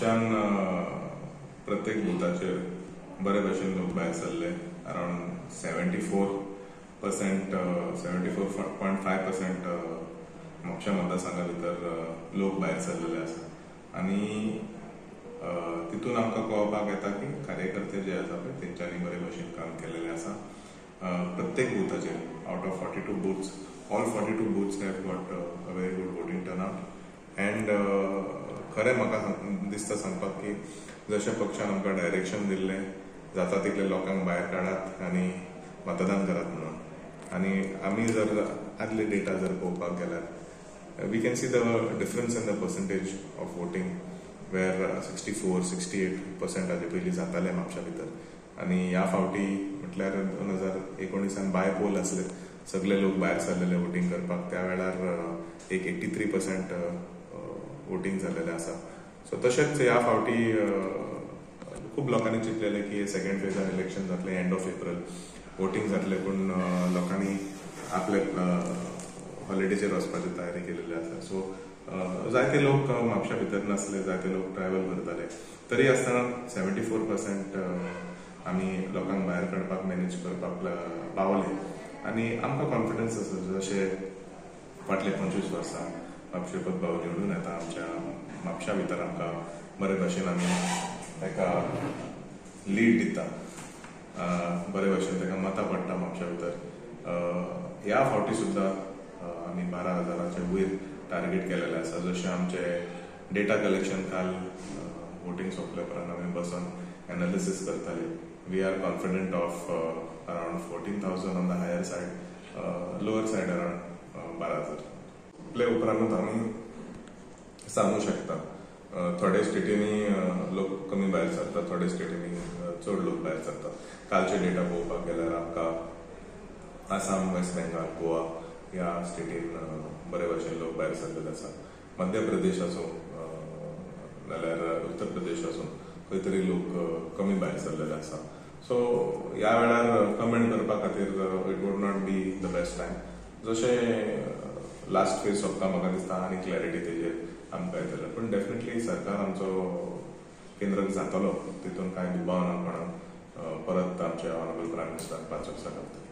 म्हापशान प्रत्येक बुथाचेर बरे भशेन लोक भायर सरले. अराउंड 74% 74.5% म्हापशा मतदारसंघा भितर लोक भायर सरलेले आसा. आणि तितून आमकां कळपाक येता की कार्यकर्ते जे आसा पळय तेंच्यांनी बरे भशेन काम केलेलें आसा. प्रत्येक बुथाचेर out of 42 booths, all 42 booths have got a very good voting turnout. And खरें म्हाका दिसता सांगपाक की जशें पक्षान आमकां डायरेक्शन दिल्लें जाता तितले लोकांक भायर काडात आनी मतदान करात म्हणून. आनी आमी जर आदले डेटा जर पळोवपाक गेल्यार we can see the difference in the percentage of voting were 64-68% हाजे पयलीं जातालें म्हापशा भितर. आनी ह्या फावटी म्हटल्यार 2019 बाय पोल आसले, सगळे लोक भायर सरलेले वोटींग करपाक. त्या वेळार एक 83% वोटींग जाल्लेलें आसा. सो तशेंच ह्या फावटी खूब लोकांनी चिंतलेलें की सेकंड फेजान इलेक्शन जातलें एंड ऑफ एप्रील, वोटींग जातलें, पूण लोकांनी आपले हॉलिडेचेर वचपाची तयारी केलेली आसा. सो जायते लोक म्हापशा भितर नासले, जायते लोक ट्रॅव्हल करताले. तरी आसतना 74% आमी लोकांक भायर काडपाक मॅनेज करपाक पावले. आनी आमकां कॉन्फिडन्स आसा जशें फाटले 25 वर्सां म्हापशेपत भाऊ निवडून येता आमच्या म्हापशा भितर आमकां बरे भशेन आमी ताका लीड दिता, बरे भशेन ताका मतां पडटा म्हापशा भितर. ह्या फावटी सुद्दां आमी 12,000च्या वयर टार्गेट केलेलें आसा. जशें आमचे डेटा कलेक्शन काल वोटींग सोंपले उपरांत आमी बसून एनालिसीस करताले. We are confident of around 14,000 on the higher side, lower side around 12,000. आपले उपरांत आमी सांगू शकता थोडे स्टेटींनी लोक कमी भायर सरता, थोडे स्टेटींनी चड लोक भायर सरता. कालचे डेटा पळोवपाक गेल्यार आमकां आसाम, वेस्ट बेंगाल, गोवा ह्या स्टेटीन बरे भशेन लोक भायर सरलेले आसा. मध्य प्रदेश आसूं नाल्यार उत्तर प्रदेश आसूं खंय तरी लोक कमी भायर सरलेले आसा. सो ह्या वेळार कमेंट करपा खातीर it would not be the best time. जशें लास्ट फेज सोंपता म्हाका दिसता आनी क्लॅरिटी तेजेर आमकां येतलें. पूण डेफिनेटली सरकार आमचो केंद्राक जातलो, तितून कांय दुबाव ना. पण परत आमचे ऑनरेबल प्रायम मिनिस्टराक पांच वर्सां घालतले.